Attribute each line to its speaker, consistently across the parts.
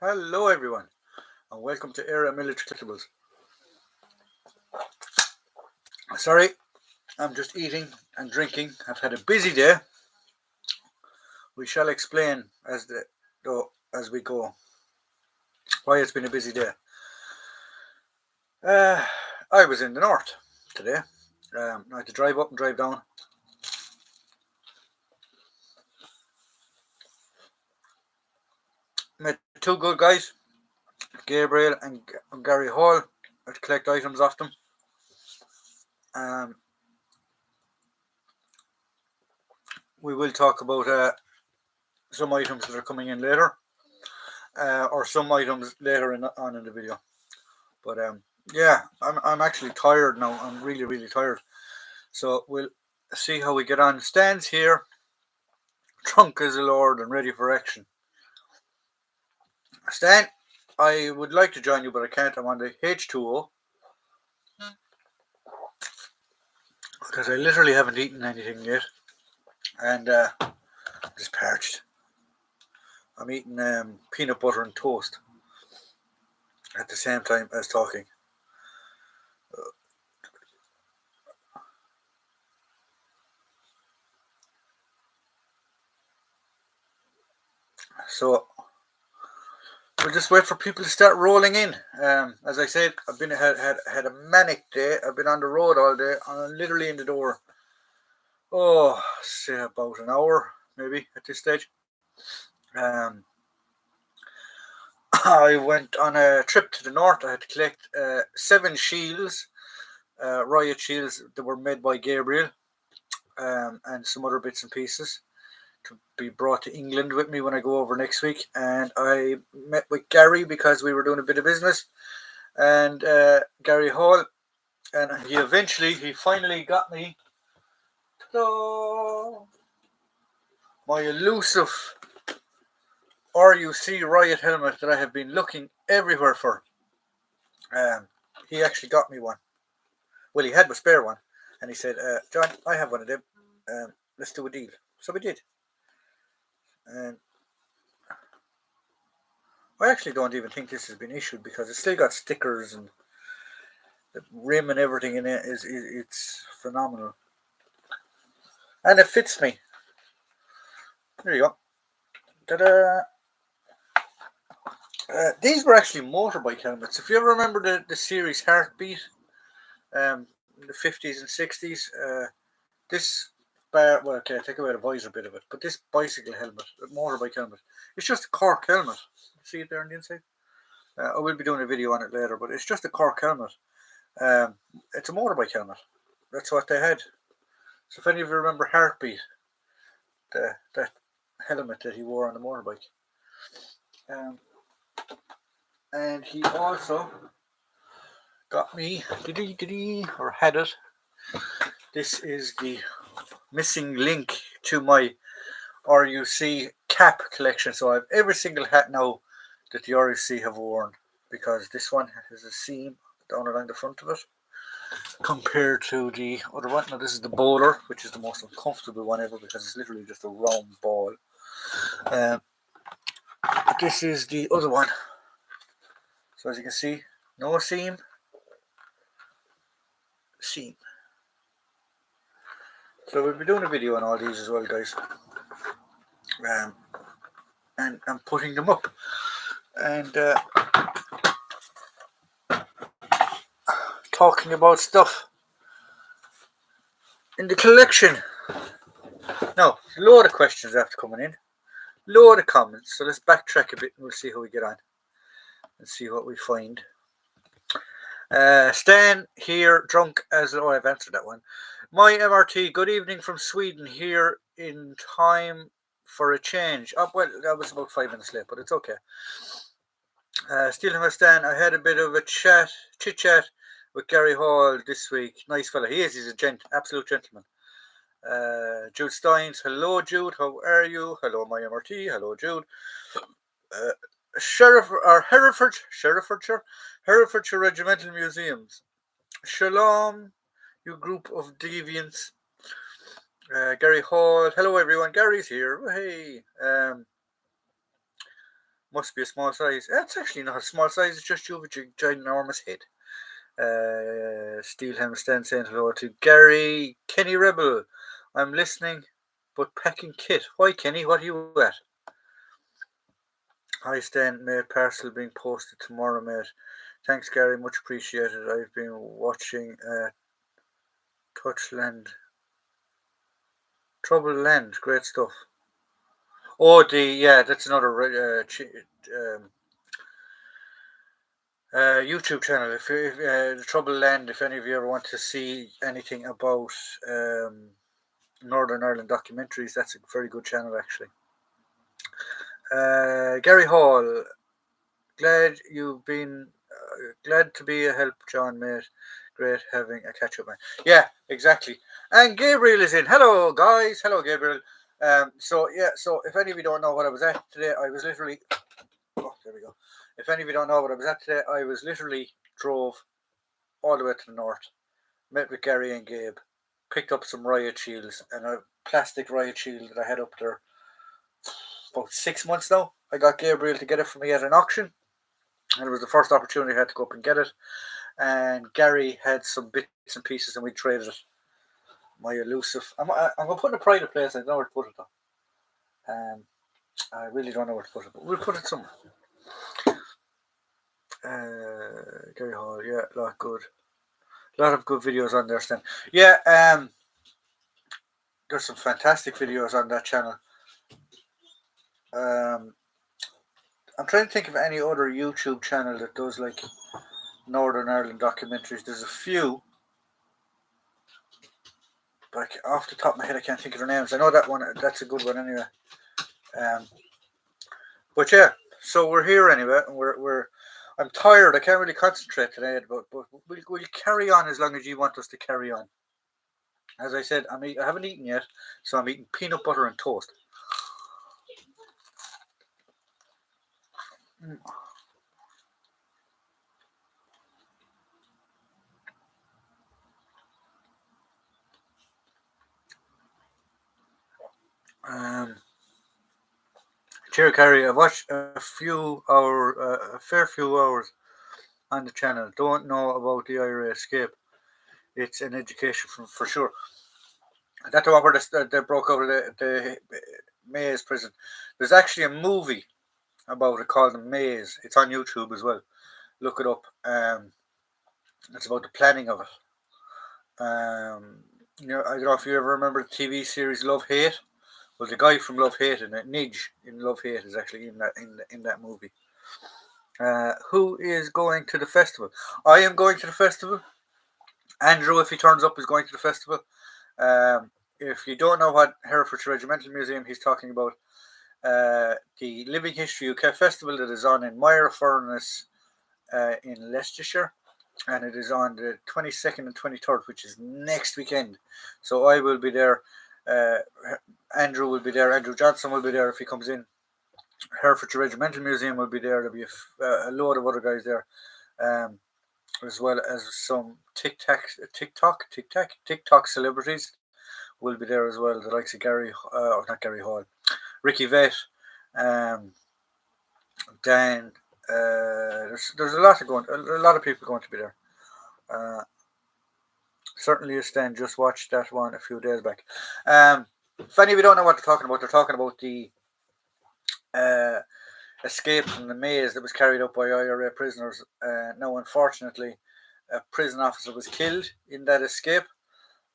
Speaker 1: Hello everyone and welcome to Era Military Collectibles. Sorry, I'm just eating and drinking. I've had a busy day. We shall explain as we go why it's been a busy day. I was in the north today. I had to drive up and drive down. Met two good guys, Gabriel and Gary Hall. I had to collect items off them. We will talk about some items that are coming in later, or some items later on in the video. But yeah, I'm actually tired now. I'm really tired. So we'll see how we get on. Stan's here, drunk as a lord and ready for action. Stan, I would like to join you, but I can't. I'm on the H2O because I literally haven't eaten anything yet, and I'm just parched. I'm eating peanut butter and toast at the same time as talking. So we'll just wait for people to start rolling in. As I said, I've been had a manic day. I've been on the road all day. I'm literally in the door. Oh, say about an hour maybe at this stage. I went on a trip to the north. I had to collect 7 shields, riot shields that were made by Gabriel, and some other bits and pieces to be brought to England with me when I go over next week. And I met with Gary because we were doing a bit of business, and Gary Hall, and he finally got me my elusive RUC riot helmet that I have been looking everywhere for. He actually got me one. Well, he had my spare one, and he said, "John, I have one of them. Let's do a deal." So we did. And I actually don't even think this has been issued because it's still got stickers and the rim and everything in it. It's phenomenal, and it fits me. There you go. Ta-da! These were actually motorbike helmets. If you ever remember the series Heartbeat, in the 50s and 60s, this well, okay, I take away the visor bit of it, but this bicycle helmet, motorbike helmet, it's just a cork helmet. See it there on the inside? I will be doing a video on it later, but it's just a cork helmet. It's a motorbike helmet. That's what they had. So if any of you remember Heartbeat, that helmet that he wore on the motorbike. And he also got me, or had it. This is the missing link to my RUC cap collection. So I have every single hat now that the RUC have worn, because this one has a seam down along the front of it compared to the other one. Now this is the bowler, which is the most uncomfortable one ever because it's literally just a round ball. But this is the other one. So as you can see, no seam. So we'll be doing a video on all these as well, guys. And I'm putting them up. And talking about stuff in the collection. Now, a load of questions after coming in, load of comments. So let's backtrack a bit and we'll see how we get on and see what we find. Stan here, drunk as I've answered that one. My MRT, good evening from Sweden, here in time for a change. Oh, well, that was about 5 minutes late, but it's okay. Still him, Stan. I had a bit of a chit chat with Gary Hall this week. Nice fella. He's a absolute gentleman. Jude Steins, hello Jude, how are you? Hello my MRT, hello Jude. Herefordshire Regimental Museums. Shalom, you group of deviants. Gary Hall, hello everyone. Gary's here. Hey. Must be a small size. It's actually not a small size. It's just you have a ginormous head. Steelham Stan saying hello to Gary. Kenny Rebel. I'm listening, but packing kit. Why, Kenny? What are you at? Hi, Stan. Mate, parcel being posted tomorrow, mate. Thanks, Gary. Much appreciated. I've been watching Touchland. Trouble Land. Great stuff. Oh, that's another YouTube channel. If the Trouble Land, if any of you ever want to see anything about Northern Ireland documentaries, that's a very good channel actually. Gary Hall, glad you've been glad to be a help, John, mate. Great having a catch up, man. Yeah, exactly. And Gabriel is in. Hello, guys. Hello, Gabriel. So if any of you don't know what I was at today, I was literally. Oh, there we go. If any of you don't know what I was at today, I was literally drove all the way to the north, met with Gary and Gabe, picked up some riot shields and a plastic riot shield that I had up there about 6 months now. I got Gabriel to get it for me at an auction, and it was the first opportunity I had to go up and get it. And Gary had some bits and pieces, and we traded it. My elusive. I'm gonna put it in a private place. I don't know where to put it though. I really don't know where to put it, but we'll put it somewhere. Gary Hall, yeah, a lot of good videos on there, Stan. Yeah, there's some fantastic videos on that channel. I'm trying to think of any other YouTube channel that does like Northern Ireland documentaries. There's a few, but off the top of my head, I can't think of their names. I know that one. That's a good one anyway. But yeah, so we're here anyway, and we're. I'm tired. I can't really concentrate today, but we'll carry on as long as you want us to carry on. As I said, I haven't eaten yet, so I'm eating peanut butter and toast. Chair Carry, I've watched a fair few hours on the channel. Don't know about the IRA escape. It's an education for sure. That's the one where they broke over the Maze prison. There's actually a movie about it called The Maze. It's on YouTube as well. Look it up. It's about the planning of it. I don't know if you ever remember the TV series Love Hate. Well, the guy from Love Hate in it, Nidge in Love Hate, is actually in that movie. Who is going to the festival? I am going to the festival. Andrew, if he turns up, is going to the festival. If you don't know what Herefordshire Regimental Museum he's talking about, the Living History UK Festival that is on in Mire Furnace in Leicestershire, and it is on the 22nd and 23rd, which is next weekend. So I will be there. Andrew will be there. Andrew Johnson will be there if he comes in. Herefordshire Regimental Museum will be there. There'll be a load of other guys there, as well as some TikTok celebrities will be there as well. The likes of not Gary Hall, Ricky Vett, Dan. There's a lot of people going to be there. Certainly, a stand. Just watched that one a few days back. If any of you don't know what they're talking about the escape from the maze that was carried out by IRA prisoners. Now, unfortunately, a prison officer was killed in that escape.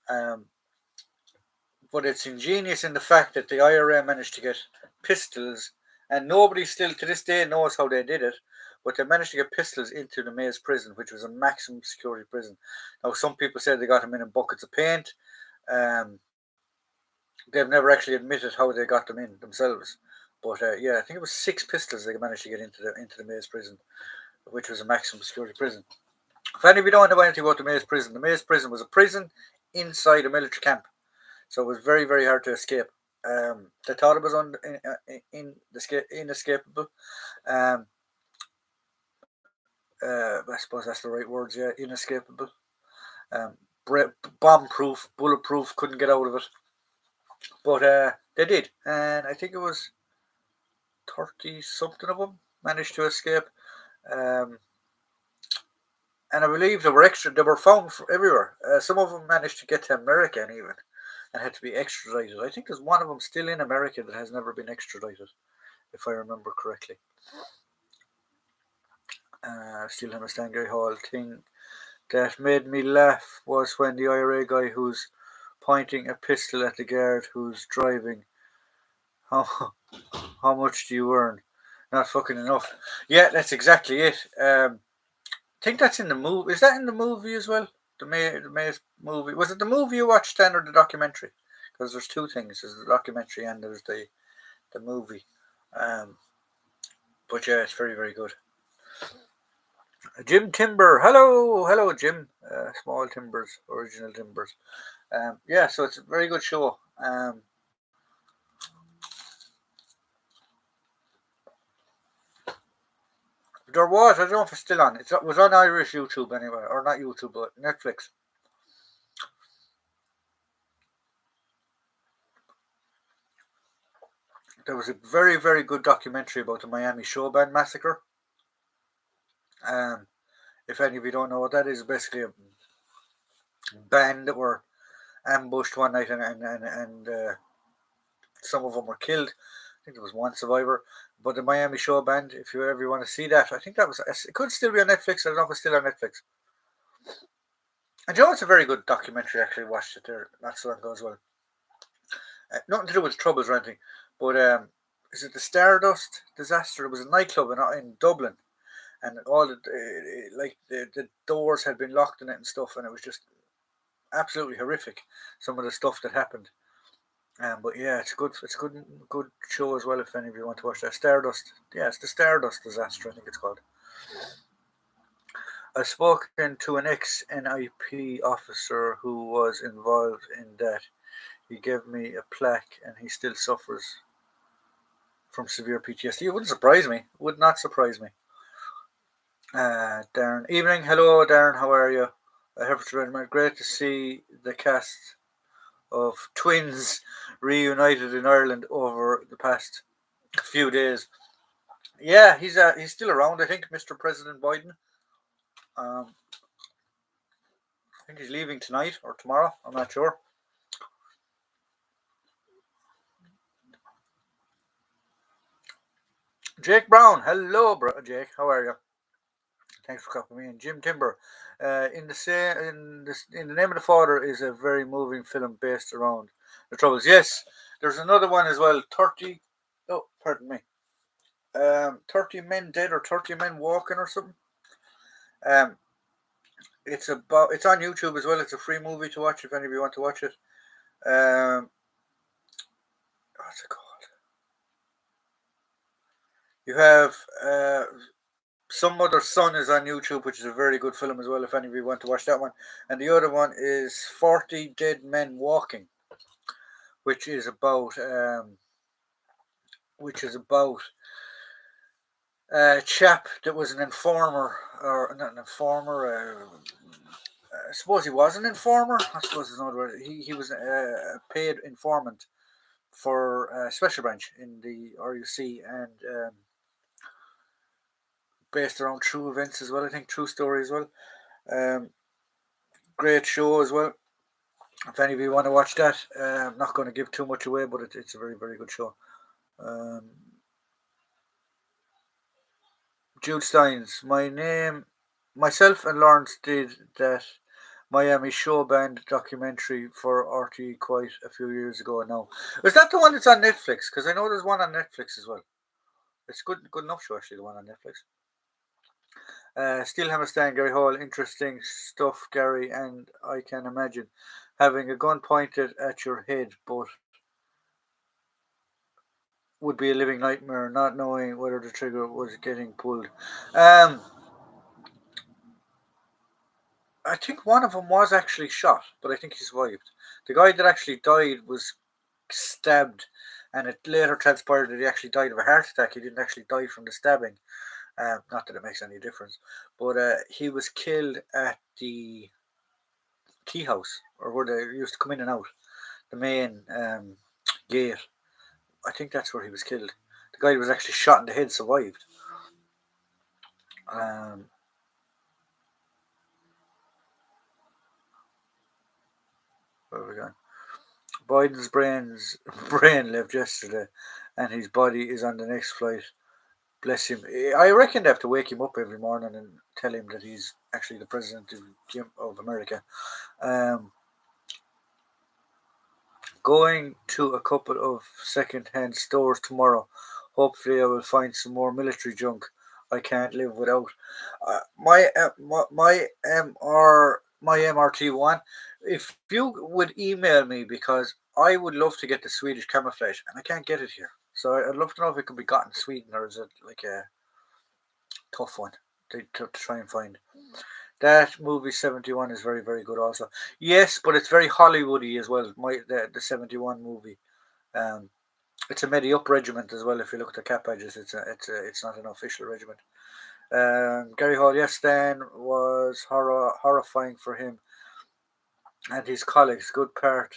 Speaker 1: But it's ingenious in the fact that the IRA managed to get pistols, and nobody still to this day knows how they did it, but they managed to get pistols into the Maze prison, which was a maximum security prison. Now, some people say they got them in buckets of paint. They've never actually admitted how they got them in themselves. But I think it was 6 pistols they managed to get into the Maze prison, which was a maximum security prison. If any of you don't know anything about the Maze prison was a prison inside a military camp. So it was very, very hard to escape. They thought it was inescapable. I suppose that's the right words, yeah, inescapable. Bomb-proof, bulletproof, couldn't get out of it. But they did, and I think it was 30-something of them managed to escape. And I believe they were found everywhere. Some of them managed to get to America and even, and had to be extradited. I think there's one of them still in America that has never been extradited, if I remember correctly. Still have a Stanley Hall thing that made me laugh was when the IRA guy who's pointing a pistol at the guard who's driving. How how much do you earn? Not fucking enough. Yeah, that's exactly it. I think that's in the movie. Is that in the movie as well? The Maze movie. Was it the movie you watched then or the documentary? Because there's two things. There's the documentary and there's the movie. But yeah, it's very, very good. Jim Timber. Hello, Jim. Small Timbers, original Timbers. Yeah, so it's a very good show. There was, I don't know if it's still on. It was on Irish YouTube anyway, or not YouTube, but Netflix. There was a very, very good documentary about the Miami Show Band massacre. If any of you don't know what that is, basically a band that were ambushed one night and some of them were killed. I think there was one survivor. But the Miami Show Band, if you ever want to see that, I think it could still be on Netflix. I don't know if it's still on Netflix. And you know, it's a very good documentary. Actually, watched it there not so long ago as well. Nothing to do with troubles or anything, but is it the Stardust disaster? It was a nightclub in Dublin, and all the doors had been locked in it and stuff, and it was just absolutely horrific. Some of the stuff that happened. But yeah, it's a good show as well. If any of you want to watch that, Stardust. Yeah, it's the Stardust disaster. I think it's called. I've spoken to an ex-NIP officer who was involved in that. He gave me a plaque, and he still suffers from severe PTSD. It wouldn't surprise me. Would not surprise me. Darren, evening. Hello, Darren. How are you? Great to see the cast of Twins reunited in Ireland over the past few days. Yeah, he's still around. I think Mr. President Biden. I think he's leaving tonight or tomorrow. I'm not sure. Jake Brown. Hello, Jake. How are you? Thanks for copying me in. Jim Timber. In the Name of the Father is a very moving film based around the Troubles. Yes, there's another one as well. 30. Oh, pardon me. 30 Men Dead or 30 Men Walking or something. It's on YouTube as well. It's a free movie to watch if any of you want to watch it. What's it called? You have Some Other Son is on YouTube, which is a very good film as well, if any of you want to watch that one. And the other one is 40 Dead Men Walking, which is about a chap that was an informer, or not an informer. I suppose he was an informer. I suppose is another word. He was a paid informant for Special Branch in the RUC, and based around true events as well. I think true story as well. Great show as well. If any of you want to watch that, I'm not going to give too much away, but it's a very, very good show. Jude Steins, myself and Lawrence did that Miami Show Band documentary for RTE quite a few years ago now. Is that the one that's on Netflix? Because I know there's one on Netflix as well. It's good enough show, actually, the one on Netflix. Still Hammerstein, Gary Hall, interesting stuff, Gary, and I can imagine having a gun pointed at your head, but would be a living nightmare, not knowing whether the trigger was getting pulled. I think one of them was actually shot, but I think he survived. The guy that actually died was stabbed, and it later transpired that he actually died of a heart attack. He didn't actually die from the stabbing. Not that it makes any difference, but he was killed at the tea house, or where they used to come in and out, the main gate. I think that's where he was killed. The guy who was actually shot in the head survived. Um, where are we going? Biden's brain left yesterday, and his body is on the next flight. Bless him. I reckon they have to wake him up every morning and tell him that he's actually the president of America. Um, Going to a couple of second-hand stores tomorrow. Hopefully, I will find some more military junk I can't live without. My MRT1. If you would email me, because I would love to get the Swedish camouflage and I can't get it here. So I'd love to know if it can be got in Sweden, or is it like a tough one to try and find. That movie 71 is very, very good also. Yes, but it's very Hollywoody as well. The 71 movie. Um, it's a Medi Up regiment as well. If you look at the cap badges, it's not an official regiment. Gary Hall, yes, then was horrifying for him and his colleagues. Good part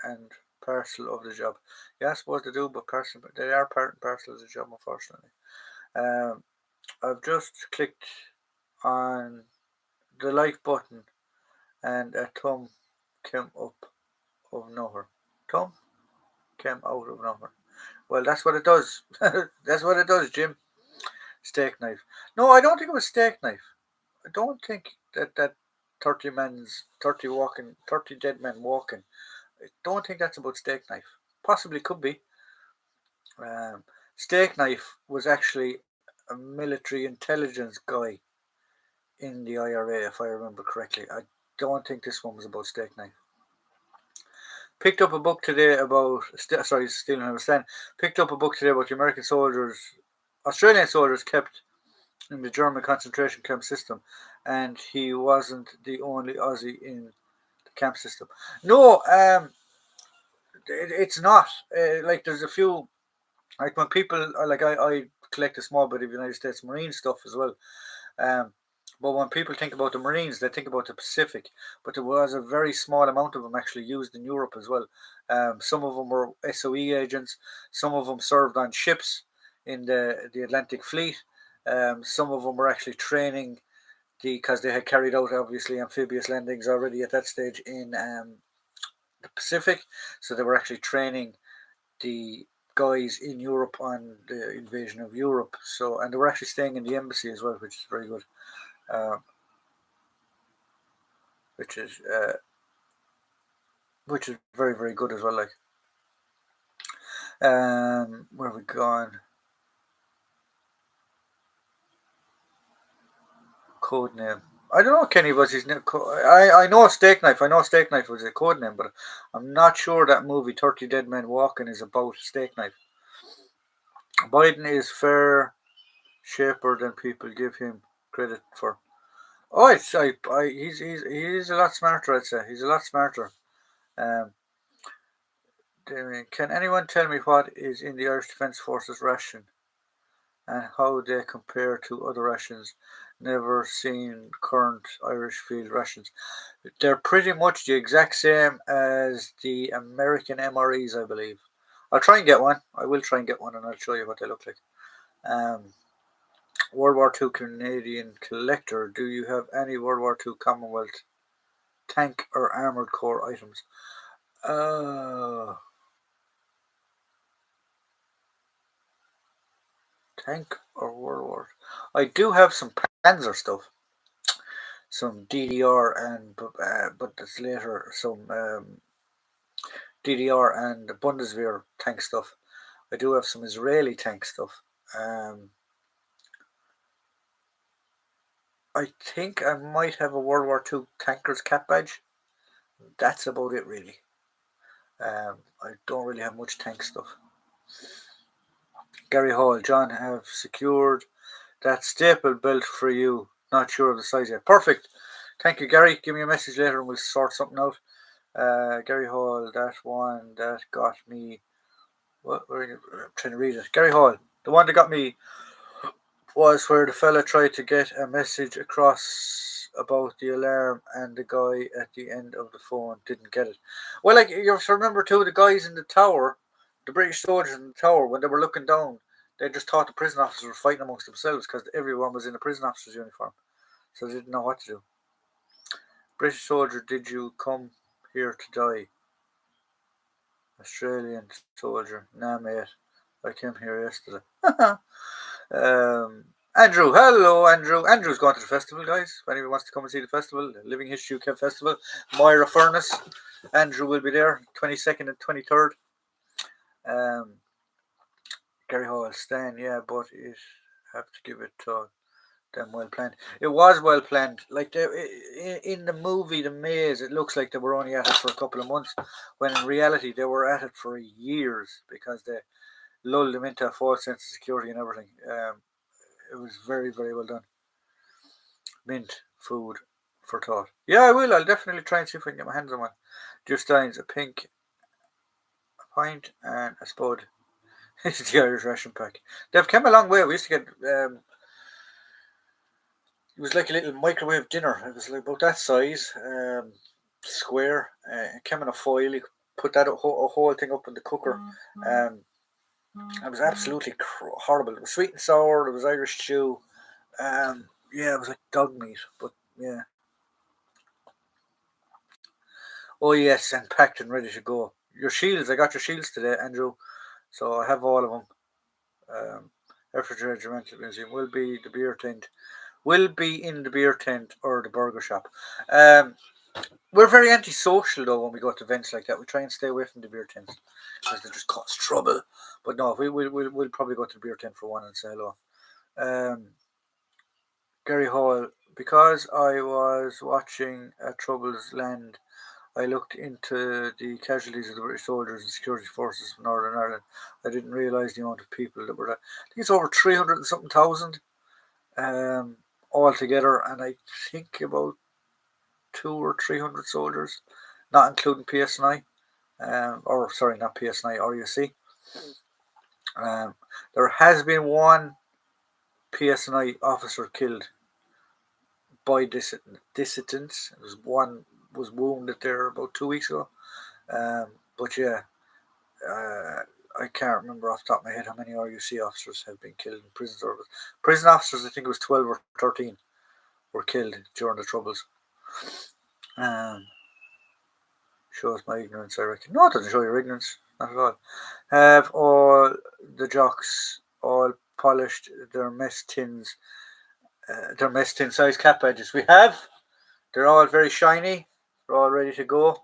Speaker 1: and parcel of the job. Yeah, I suppose they do, but they are part and parcel of the job, unfortunately. Um, I've just clicked on the like button and a thumb came up of nowhere. Thumb came out of nowhere. Well, that's what it does. That's what it does, Jim. Steak knife. No, I don't think it was steak knife. I don't think that 30 dead men walking. I don't think that's about steak knife. Possibly could be. Um, Steak knife was actually a military intelligence guy in the IRA, if I remember correctly. I don't think this one was about steak knife. Picked up a book today about stealing understand. Picked up a book today about the Australian soldiers kept in the German concentration camp system, and he wasn't the only Aussie in the camp system. No, it's not. Like there's a few. Like when people I collect a small bit of United States Marine stuff as well. Um, but when people think about the Marines, they think about the Pacific. But there was a very small amount of them actually used in Europe as well. Some of them were SOE agents. Some of them served on ships in the Atlantic Fleet. Some of them were actually training because they had carried out obviously amphibious landings already at that stage in the Pacific. So they were actually training the guys in Europe on the invasion of Europe. So and they were actually staying in the embassy as well, which is very good. Um, which is uh, which is very, very good as well. Like, where have we gone? Code name. I don't know. Kenny was his name. I know Steak Knife. I know Steak Knife was a code name, but I'm not sure that movie 30 Dead Men Walking is about Steak Knife. Biden is fair shaper than people give him credit for. Oh, he's a lot smarter. I'd say he's a lot smarter. Um, can anyone tell me what is in the Irish Defence Forces ration and how they compare to other rations? Never seen current Irish field rations. They're pretty much the exact same as the American MREs, I believe. I'll try and get one. I will try and get one, and I'll show you what they look like. Um, World War II Canadian collector. Do you have any World War II Commonwealth tank or armored core items? Tank or World War? I do have some Panzer stuff, some DDR and but that's later. Some DDR and Bundeswehr tank stuff. I do have some Israeli tank stuff. Um, I think I might have a World War II tankers cap badge. That's about it, really. I don't really have much tank stuff. Gary Hall, John, have secured that staple belt for you. Not sure of the size yet. Perfect. Thank you, Gary. Give me a message later and we'll sort something out. Gary Hall, that one that got me. What? I'm trying to read it. Gary Hall, the one that got me was where the fella tried to get a message across about the alarm and the guy at the end of the phone didn't get it. Well, like you have to remember too, the guys in the tower, the British soldiers in the tower, when they were looking down, They just thought the prison officers were fighting amongst themselves because everyone was in a prison officer's uniform. So they didn't know what to do. British soldier, did you come here to die? Australian soldier, nah mate, I came here yesterday. Andrew, hello Andrew. Andrew's going to the festival, guys. If anyone wants to come and see the festival, the Living History UK Festival, Moira Furnace. Andrew will be there, 22nd and 23rd. Gary Hall, Stan, yeah, but it have to give it them well planned. It was well planned. Like in the movie The Maze, it looks like they were only at it for a couple of months, when in reality they were at it for years because they lulled them into a false sense of security and everything. It was very, very well done. Mint food for thought. Yeah, I will. I'll definitely try and see if I can get my hands on one. Justine's a pink, a pint, and a spud. It's the Irish ration pack. They've come a long way. We used to get. It was like a little microwave dinner. It was like about that size, square. It came in a foil. You could put that a whole thing up in the cooker. It was absolutely horrible. It was sweet and sour. There was Irish stew. Yeah, it was like dog meat, but yeah. Oh yes, and packed and ready to go. Your shields, I got your shields today, Andrew. So I have all of them. Herefordshire Regimental Museum will be the beer tent. Will be in the beer tent or the burger shop. We're very antisocial though when we go to events like that. We try and stay away from the beer tents because they just cause trouble. But no, we'll probably go to the beer tent for one and say hello. Gary Hall, because I was watching Troubles Land, I looked into the casualties of the British soldiers and security forces of Northern Ireland. I didn't realise the amount of people that were there. I think it's over 300 and something thousand altogether, and I think about 200 or 300 soldiers, not including PSNI, or sorry, not PSNI, RUC. There has been one PSNI officer killed by dissidents. One was wounded there about 2 weeks ago. But yeah, I can't remember off the top of my head how many RUC officers have been killed in prison service. Prison officers, I think it was 12 or 13, were killed during the Troubles. Shows my ignorance, I reckon. No, it doesn't show your ignorance, not at all. Have all the jocks all polished their mess tins, their mess tin size cap edges? We have. They're all very shiny. They're all ready to go.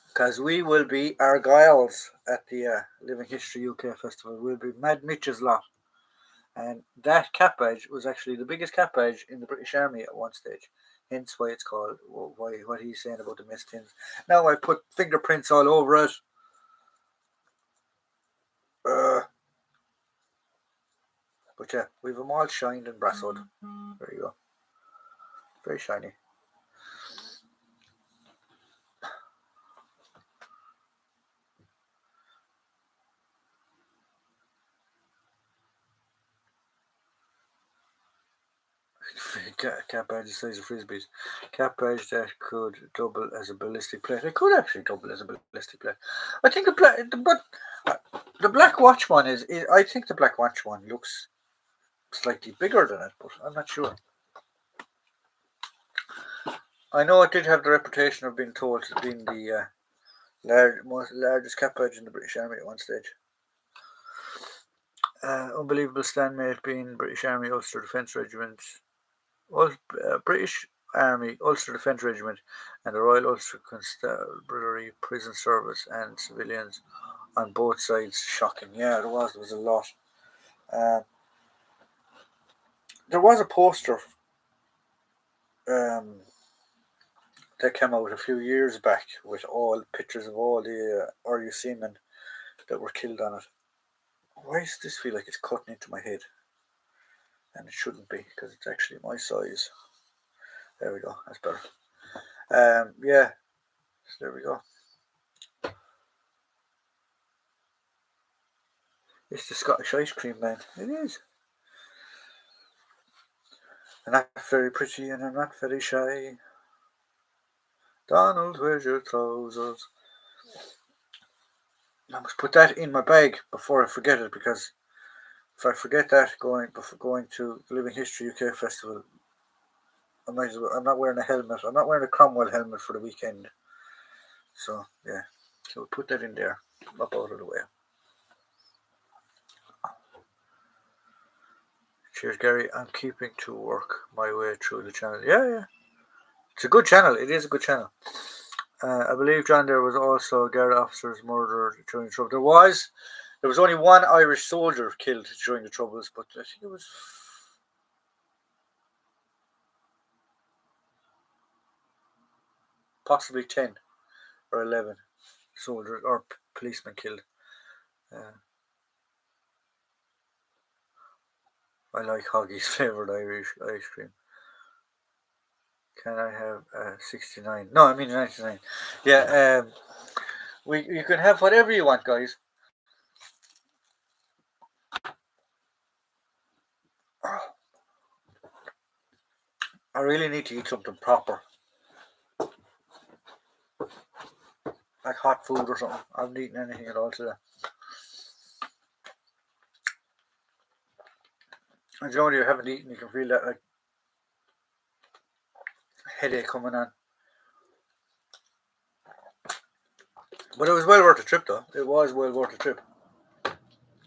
Speaker 1: Because we will be Argyles at the Living History UK Festival. We'll be Mad Mitch's lot. And that cap badge was actually the biggest cap badge in the British Army at one stage. Hence why it's called, what he's saying about the mist tins. Now I put fingerprints all over it. But yeah, we've them all shined and brassoed. There you go. Very shiny. Cap badge the size of frisbees. Cap badge that could double as a ballistic plate. It could actually double as a ballistic plate. I think the Black Watch one is. I think the Black Watch one looks slightly bigger than it, but I'm not sure. I know it did have the reputation of being told to being the largest cap badge in the British Army at one stage. Unbelievable standmate being British Army Ulster Defence Regiment. British Army Ulster Defence Regiment and the Royal Ulster Constabulary Prison Service and civilians on both sides. Shocking. Yeah, there was a lot. There was a poster that came out a few years back with all pictures of all the RUC men that were killed on it. Why does this feel like it's cutting into my head? And it shouldn't be, because it's actually my size. There we go, that's better. Yeah, so there we go. It's the Scottish ice cream man. It is. I'm not very pretty and I'm not very shy. Donald, where's your trousers? I must put that in my bag before I forget it, because if I forget that going to the Living History UK Festival, I might as well, I'm not wearing a helmet. I'm not wearing a Cromwell helmet for the weekend. So yeah, so we'll put that in there, up out of the way. Cheers, Gary. I'm keeping to work my way through the channel. Yeah. It's a good channel. It is a good channel. I believe, John, there was also Garda officers murdered during the Troubles. There was only one Irish soldier killed during the Troubles, but I think it was possibly 10 or 11 soldiers or policemen killed. I like Hoggy's favourite Irish ice cream. Can I have 69? No, I mean 99. Yeah, you can have whatever you want, guys. I really need to eat something proper, like hot food or something. I haven't eaten anything at all today. And you know, when you haven't eaten, you can feel that like headache coming on. But it was well worth the trip, though. It was well worth the trip.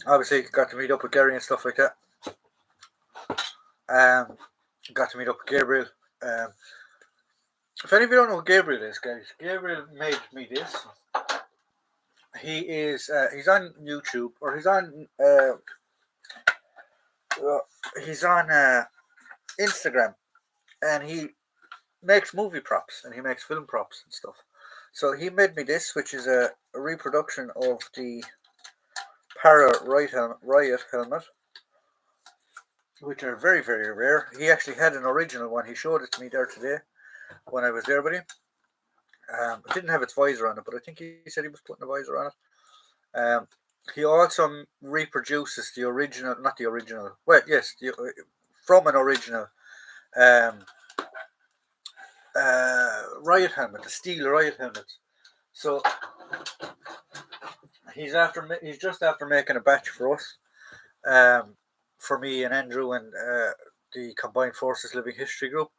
Speaker 1: Obviously, got to meet up with Gary and stuff like that. Got to meet up with Gabriel. If any of you don't know who Gabriel is, guys, Gabriel made me this. He is he's on YouTube, or he's on Instagram, and he makes movie props and he makes film props and stuff. So he made me this, which is a reproduction of the Para Riot helmet, which are very, very rare. He actually had an original one. He showed it to me there today when I was there with him. It didn't have its visor on it, but I think he said he was putting a visor on it. He also reproduces the original, not the original, well, yes, from an original Riot helmet, the steel Riot helmet. So he's just after making a batch for us, for me and Andrew and the Combined Forces Living History group.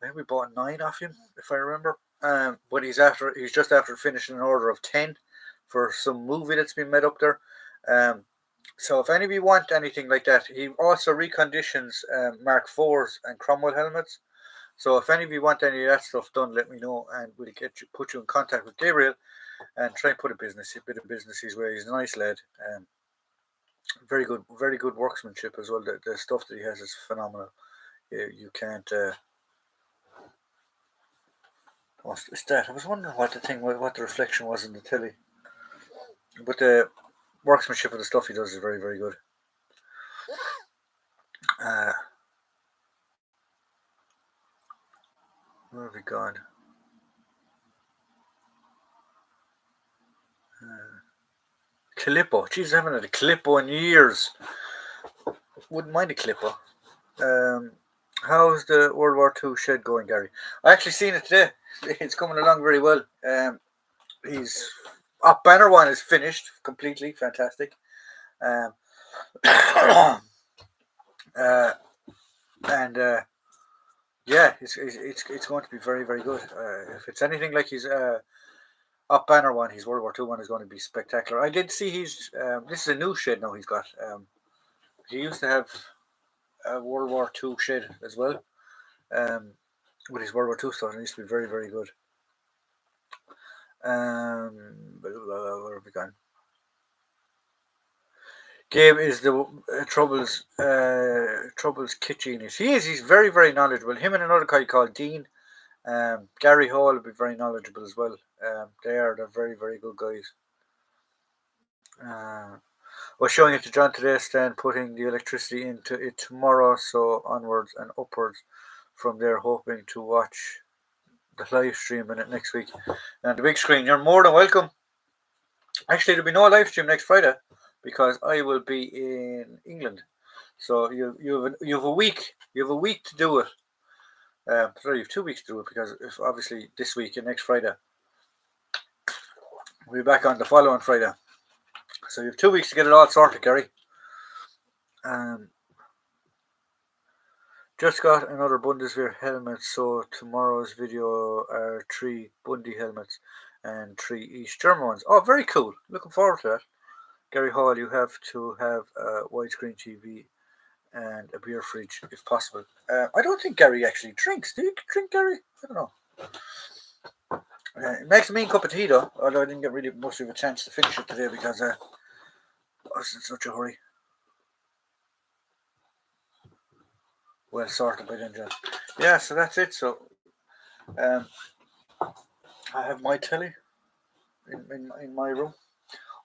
Speaker 1: I think we bought 9 off him, if I remember. But he's just after finishing an order of 10 for some movie that's been made up there. So if any of you want anything like that, he also reconditions Mark IVs and Cromwell helmets. So if any of you want any of that stuff done, let me know, and we'll put you in contact with Gabriel and try and put a bit of business his way. He's a nice lad. Very good workmanship as well. The stuff that he has is phenomenal. You can't. What's that? I was wondering what the reflection was in the telly. But the workmanship of the stuff he does is very, very good. Where have we gone? Calippo. Jeez, I haven't had a Calippo in years. Wouldn't mind a Calippo. How's the World War II shed going, Gary? I actually seen it today. It's coming along very well. He's up banner one is finished completely, fantastic. Yeah, it's going to be very, very good. If it's anything like his up banner one, his World War II one is going to be spectacular. I did see his. This is a new shed now he's got. He used to have a World War II shed as well. With his World War II stuff, it used to be very, very good. Where have we gone? Gabe is the Troubles kit genius. He's very, very knowledgeable. Him and another guy called Dean. Gary Hall will be very knowledgeable as well. They're very, very good guys. Was showing it to John today, Stan, putting the electricity into it tomorrow, so onwards and upwards from there, hoping to watch the live stream in it next week. And the big screen, you're more than welcome. Actually, there'll be no live stream next Friday because I will be in England. So you have a week. You have a week to do it. Sorry, you have 2 weeks to do it, because if obviously this week and next Friday, we'll be back on the following Friday. So you have 2 weeks to get it all sorted, Gary. Just got another Bundeswehr helmet, so tomorrow's video are 3 Bundy helmets and 3 East German ones. Oh, very cool. Looking forward to that. Gary Hall, you have to have a widescreen TV and a beer fridge if possible. I don't think Gary actually drinks. Do you drink, Gary? I don't know. It makes a mean cup of tea though, although I didn't get really much of a chance to finish it today because I was in such a hurry. Well sorted by then, John. Yeah, so that's it. So I have my telly in my room.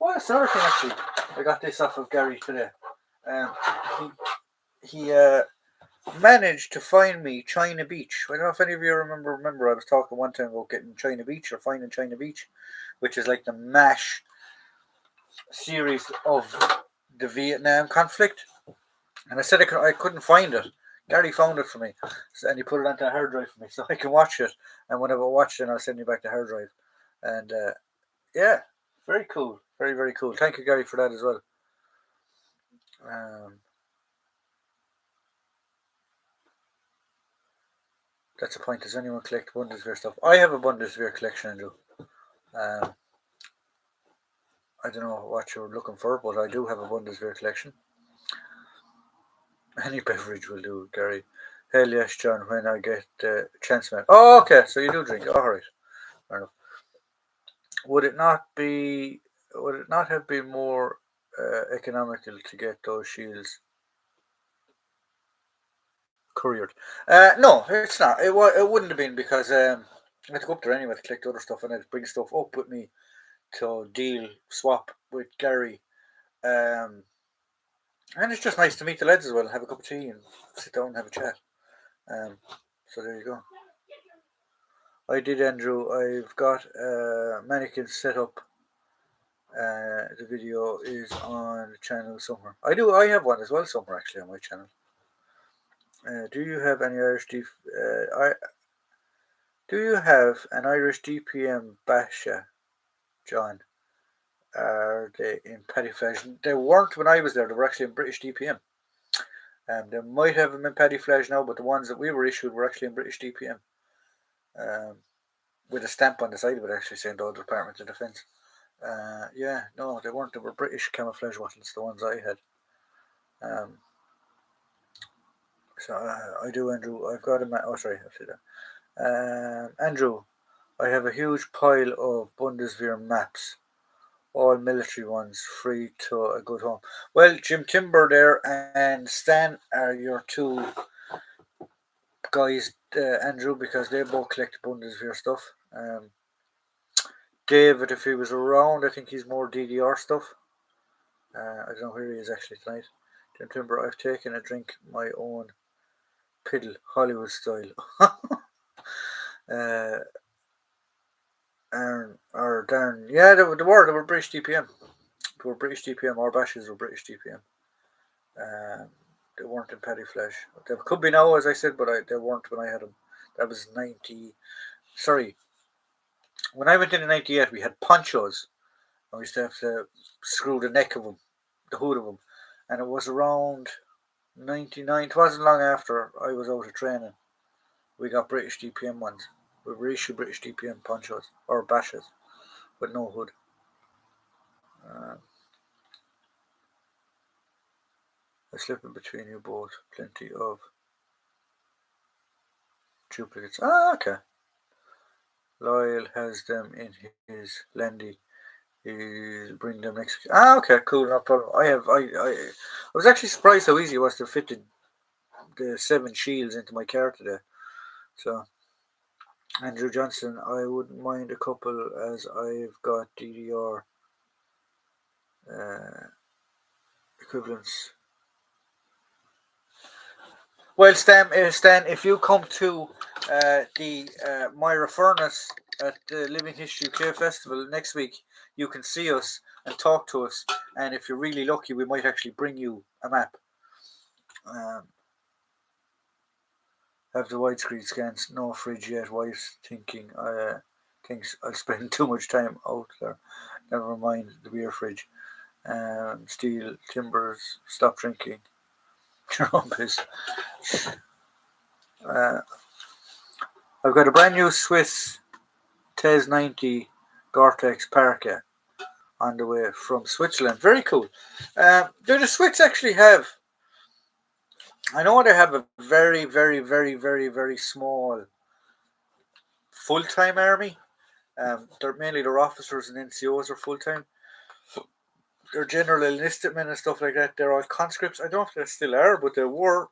Speaker 1: Oh, that's another thing actually. I got this off of Gary today. He managed to find me China Beach. I don't know if any of you remember I was talking one time about getting China Beach or finding China Beach, which is like the MASH series of the Vietnam conflict. And I said I couldn't find it. Gary found it for me, and he put it onto a hard drive for me, so I can watch it. And whenever I watch it, I'll send you back the hard drive. And yeah, very cool, very very cool. Thank you, Gary, for that as well. That's a point. Does anyone collect Bundeswehr stuff? I have a Bundeswehr collection, Andrew. I don't know what you're looking for, but I do have a Bundeswehr collection. Any beverage will do, Gary. Hell yes, John, when I get the chance, man. Oh, okay, so you do drink. All right. Fair enough. Would it not have been more economical to get those shields couriered? No, it's not. It wouldn't have been because I had to go up there anyway to collect other stuff and I'd bring stuff up with me to swap with Gary. And it's just nice to meet the lads as well, have a cup of tea and sit down and have a chat. So there you go. I did, Andrew. I've got a mannequin set up. The video is on the channel somewhere. I have one as well somewhere actually on my channel. Do you have any Irish do you have an Irish DPM Basha, John? Are they in Petty Flash? They weren't when I was there. They were actually in British DPM. They might have them in Petty Flash now, but the ones that we were issued were actually in British DPM. With a stamp on the side of it actually saying the Department of Defence. Yeah, no, they weren't. They were British camouflage wattles, the ones I had. So I do, Andrew. I've got a oh, sorry, I've said that. Andrew, I have a huge pile of Bundeswehr maps, all military ones, free to a good home. Well, Jim Timber there and Stan are your two guys, Andrew, because they both collect Bundeswehr stuff. David, if he was around, I think he's more DDR stuff. I don't know where he is actually tonight. Jim Timber, I've taken a drink my own piddle, Hollywood style. Or Darren, yeah, they were British DPM. They were British DPM. Our bashes were British DPM. They weren't in Petty Flash. They could be now, as I said, but they weren't when I had them. That was 90. Sorry, when I went in 98, we had ponchos, and we used to have to screw the neck of them, the hood of them, and it was around 99. It wasn't long after I was out of training. We got British DPM ones. We reissued British DPM ponchos or bashes with no hood. I slip in between you both. Plenty of duplicates. Ah, okay. Lyle has them in his Lendy. He'll bring them next week. Ah, okay, cool, no problem. I was actually surprised how easy it was to fit the 7 shields into my car today. So, Andrew Johnson, I wouldn't mind a couple as I've got DDR equivalents. Well, Stan, if you come to the Myra Furnace at the Living History UK Festival next week, you can see us and talk to us. And if you're really lucky, we might actually bring you a map. Have the widescreen scans, no fridge yet. Wife's thinks I'll spend too much time out there. Never mind the beer fridge. Steel timbers, stop drinking, trumpets. I've got a brand new Swiss Tez 90 Gore-Tex parka on the way from Switzerland. Very cool. Do the Swiss actually have? I know they have a very, very, very, very, very small full-time army. They're mainly their officers and NCOs are full-time. They're general enlisted men and stuff like that. They're all conscripts. I don't know if they still are, but they were.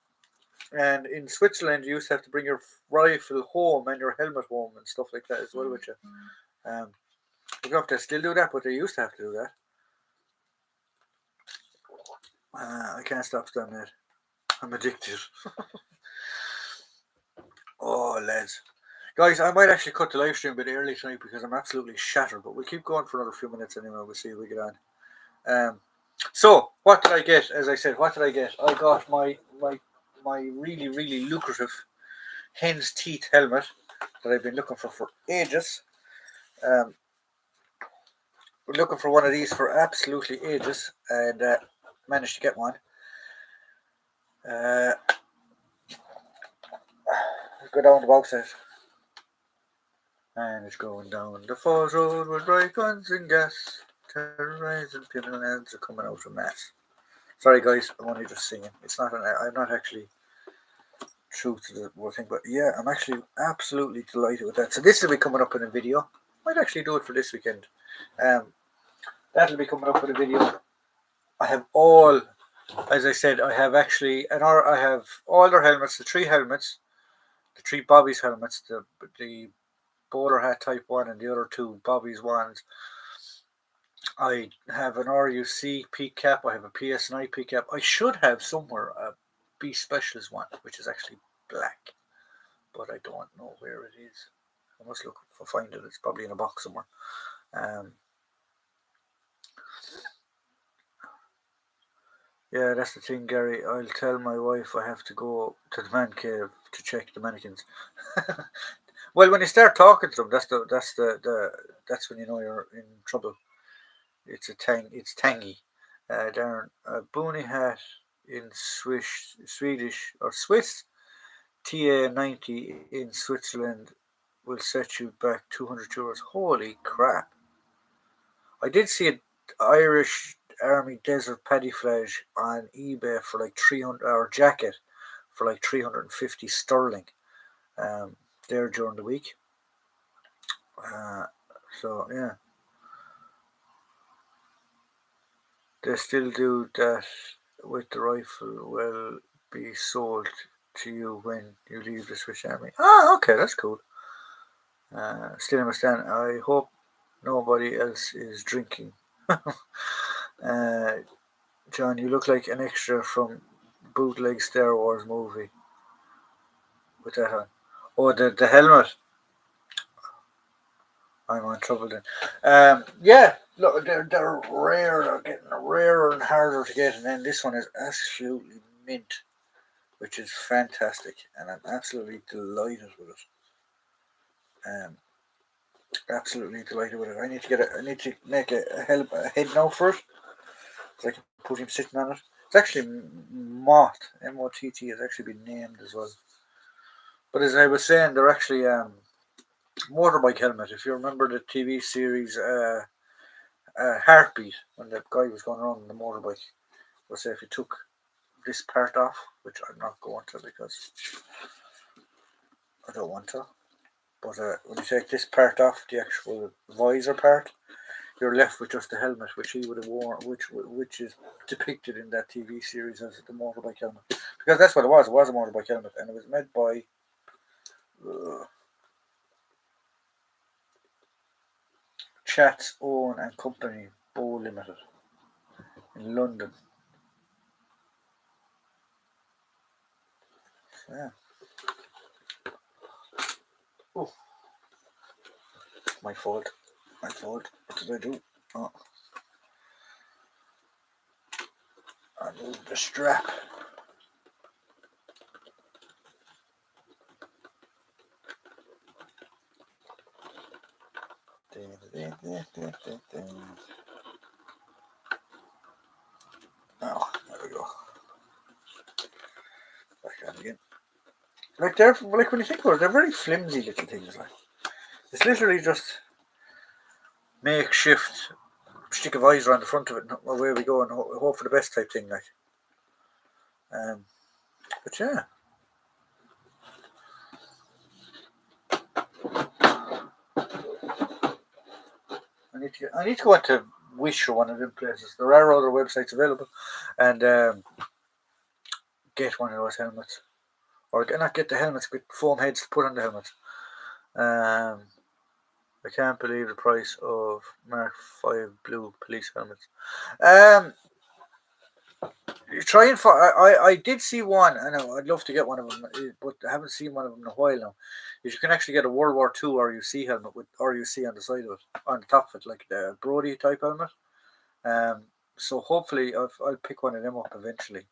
Speaker 1: And in Switzerland, you used to have to bring your rifle home and your helmet home and stuff like that as well with you. I don't know if they still do that, but they used to have to do that. I can't stop doing that. I'm addicted. Oh, lads. Guys, I might actually cut the live stream a bit early tonight because I'm absolutely shattered, but we'll keep going for another few minutes anyway. We'll see if we get on. So, what did I get? As I said, what did I get? I got my really, really lucrative hen's teeth helmet that I've been looking for ages. We're looking for one of these for absolutely ages, and managed to get one. Go down the box set. And it's going down the falls road with bright guns and gas. Terrorizing people and ends are coming out of mass. Sorry guys, I'm only just singing. It's not I'm not actually true to the whole thing, but yeah, I'm actually absolutely delighted with that. So this will be coming up in a video. Might actually do it for this weekend. That'll be coming up in a video. I have all, as I said, I have actually I have all their helmets, the three Bobby's helmets, the bowler hat type 1 and the other two Bobby's ones. I have an RUC peak cap. I have a PSNI peak cap. I should have somewhere a B Specialist one, which is actually black, but I don't know where it is. I must look for find it. It's probably in a box somewhere. Yeah, that's the thing, Gary. I'll tell my wife I have to go to the man cave to check the mannequins. Well, when you start talking to them, that's when you know you're in trouble. It's tangy. Darren, a boonie hat in Swedish or Swiss TA90 in Switzerland will set you back €200. Holy crap! I did see an Irish Army Desert Paddyflage on eBay for like 300, or jacket for like 350 sterling. There during the week. So yeah. They still do that with the rifle. Will be sold to you when you leave the Swiss Army. Ah, okay, that's cool. Still understand. I hope nobody else is drinking. John, you look like an extra from bootleg Star Wars movie with that on. Oh, the helmet. I'm on trouble then. Yeah, look, they're rare. They're getting rarer and harder to get, and then this one is absolutely mint, which is fantastic, and I'm absolutely delighted with it. Absolutely delighted with it. I need to get it. I need to make a head now first, so I can put him sitting on it. It's actually Mott, M-O-T-T, has actually been named as well. But as I was saying, they're actually motorbike helmet. If you remember the TV series Heartbeat, when the guy was going around on the motorbike, let's say if you took this part off, which I'm not going to because I don't want to, but when you take this part off, the actual visor part, you're left with just the helmet which he would have worn, which is depicted in that TV series as the motorbike helmet, because that's what it was. It was a motorbike helmet, and it was made by Chats Own and Company Bow Limited in London. Yeah. Oh, my fault. What did I do? Oh. I moved the strap. like they're like when you think about it, they're very flimsy little things. Like it's literally just makeshift stick a visor on the front of it, and away we go, and hope for the best type thing. Like, but yeah. I need to go into Wish or one of them places. There are other websites available, and get one of those helmets, or not get the helmets, get foam heads to put on the helmets. I can't believe the price of Mark 5 blue police helmets. Try and I did see one, and I'd love to get one of them, but I haven't seen one of them in a while now. You can actually get a World War II RUC helmet with RUC on the side of it, on the top of it, like the Brody type helmet. So hopefully I'll pick one of them up eventually.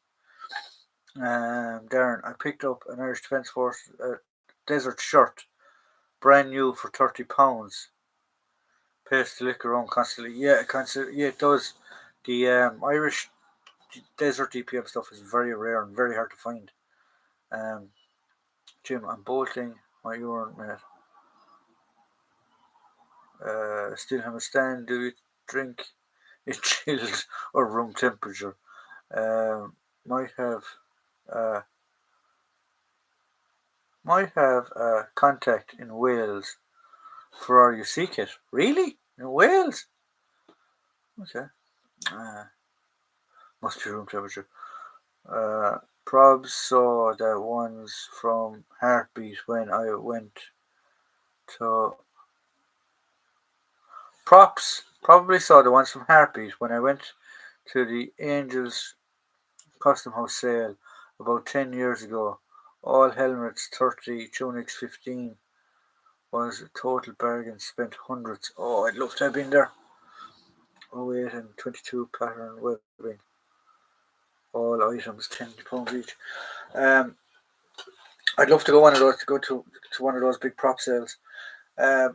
Speaker 1: Darren, I picked up an Irish Defence Force desert shirt, brand new for £30. Pays to lick around constantly. Yeah, it does. The Irish desert DPM stuff is very rare and very hard to find. Jim, I'm bolting my urine, mate. Still have a stand. Do you drink it chilled or room temperature? Might have a contact in Wales for RUC kit. Really? In Wales? Okay. Must be room temperature. Probs saw the ones from Heartbeat when I went to. Props probably saw the ones from Heartbeat when I went to the Angels Custom House sale about 10 years ago. All helmets 30, tunics 15. Was a total bargain, spent hundreds. Oh, I'd love to have been there. 08 and 22 pattern webbing. All items £10 each. I'd love to go one of those, to go to one of those big prop sales. I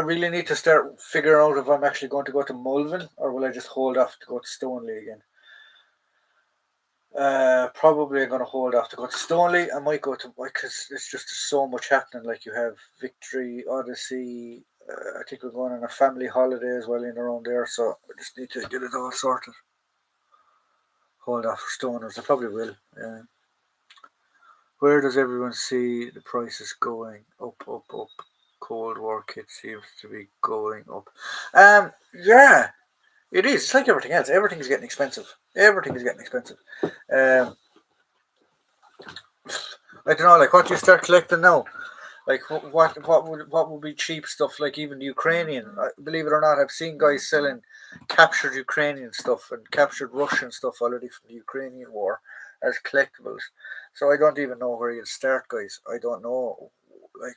Speaker 1: really need to start figuring out if I'm actually going to go to Mulvin, or will I just hold off to go to Stoneleigh again. Probably I'm going to hold off to go to Stoneleigh. I might go to, because it's just so much happening. Like you have Victory, Odyssey. I think we're going on a family holiday as well in around there, so I just need to get it all sorted. Hold off for Stoners. I probably will. Yeah. Where does everyone see the prices going up? Cold War kit seems to be going up. Yeah, it is. It's like everything else. Everything is getting expensive. Everything is getting expensive. I don't know. Like, what do you start collecting now? Like, what would be cheap stuff? Like even the Ukrainian. Believe it or not, I've seen guys selling captured Ukrainian stuff and captured Russian stuff already from the Ukrainian war as collectibles. So I don't even know where you'd start, guys. I don't know. Like,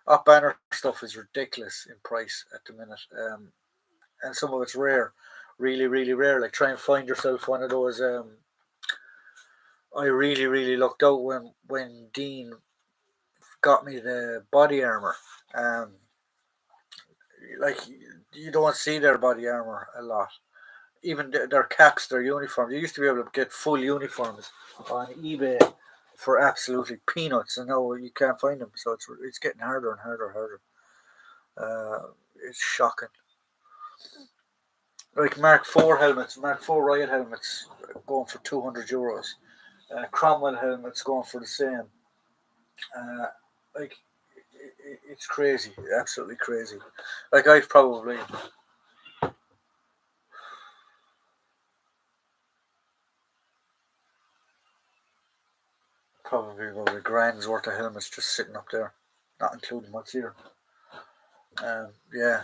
Speaker 1: up banner stuff is ridiculous in price at the minute, and some of it's rare, really, really rare. Like, try and find yourself one of those. I really, really lucked out when Dean got me the body armor. Like, you don't see their body armor a lot. Even their caps, their uniforms. You used to be able to get full uniforms on eBay for absolutely peanuts, and now you can't find them. So it's getting harder and harder and harder. It's shocking. Like Mark IV helmets, Mark IV Riot helmets, going for €200. Cromwell helmets going for the same. Like, it's crazy, absolutely crazy. Like, I've probably about a grand's worth of helmets just sitting up there, not including what's here. Yeah.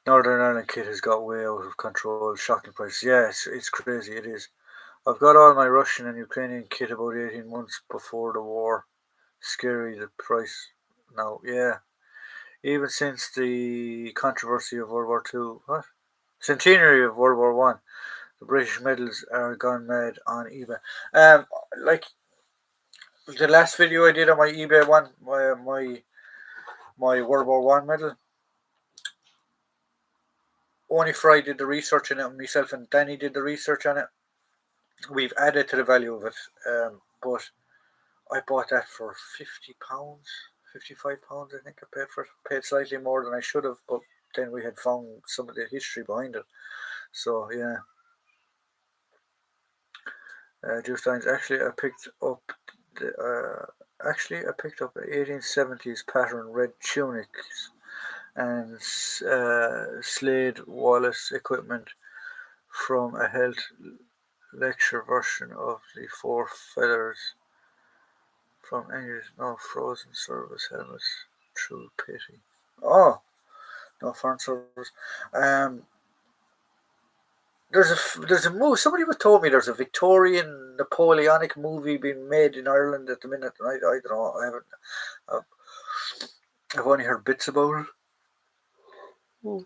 Speaker 1: Northern Ireland kit has got way out of control. Shocking price. Yeah, it's crazy. It is. I've got all my Russian and Ukrainian kit about 18 months before the war. Scary, the price now. Yeah. Even since the controversy of World War II. What? Centenary of World War One. The British medals are gone mad on eBay. Like the last video I did on my eBay one, my World War One medal. Only Fry did the research on it, and myself and Danny did the research on it. we've added to the value of it. But I bought that for £50, £55. I think I paid for it. Paid slightly more than I should have, but then we had found some of the history behind it. So yeah, Juice Lines. Actually, I picked up the 1870s pattern red tunics and Slade Wallace equipment from a health lecture version of the Four Feathers from English. No frozen service helmets. True pity. Oh, no foreign service. Um, there's a movie. Somebody was told me there's a Victorian Napoleonic movie being made in Ireland at the minute. I don't know. I haven't. I've only heard bits about it.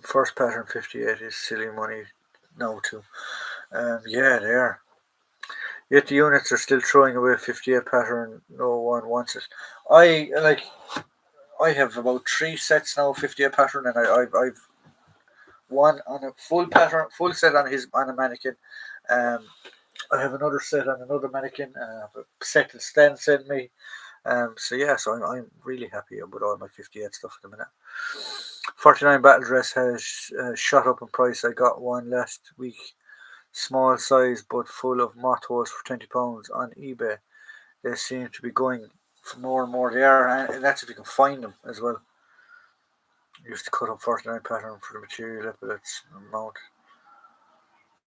Speaker 1: First pattern 58 is silly money now too. Yeah, they are. Yet the units are still throwing away 58 pattern. No one wants it. I like. I have about 3 sets now, 58 pattern, and I've one on a full pattern, full set on a mannequin. Um, I have another set on another mannequin. A set that Stan sent me. So yeah, so I'm really happy with all my 58 stuff at the minute. 49 battle dress has shot up in price. I got one last week, small size but full of moth holes for £20 on eBay. They seem to be going for more and more. They are, and that's if you can find them as well. I used to cut up 49 pattern for the material epaulets mount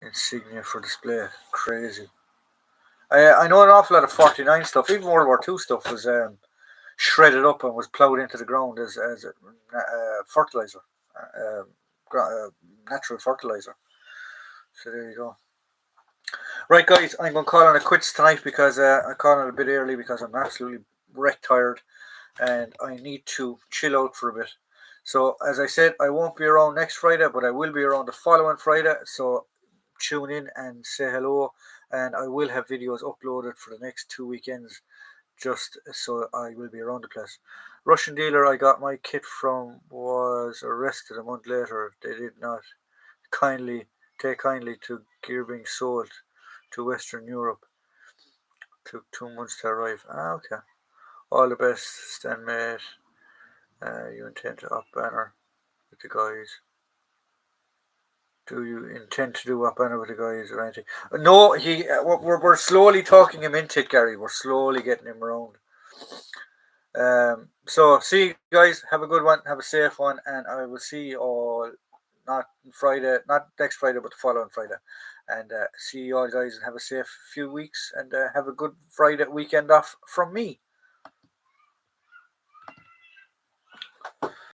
Speaker 1: insignia for display. Crazy. I know an awful lot of 49 stuff. Even World War II stuff was shredded up and was ploughed into the ground as fertilizer, uh, natural fertilizer. So there you go. Right, guys, I'm going to call on it quits tonight because I'm calling it a bit early because I'm absolutely wreck tired and I need to chill out for a bit. So, as I said, I won't be around next Friday, but I will be around the following Friday. So, tune in and say hello. And I will have videos uploaded for the next 2 weekends, just so I will be around the place. Russian dealer I got my kit from was arrested a month later. They did not kindly take kindly to gear being sold to Western Europe. Took 2 months to arrive. Okay. All the best, Stan mate. You intend to up banner with the guys? Do you intend to do up banner with the guys or anything? No, we're slowly talking him into it, Gary. We're slowly getting him around. So see you guys. Have a good one. Have a safe one, and I will see you all not Friday, not next Friday, but the following Friday. And see you all guys, and have a safe few weeks, and have a good Friday weekend off from me.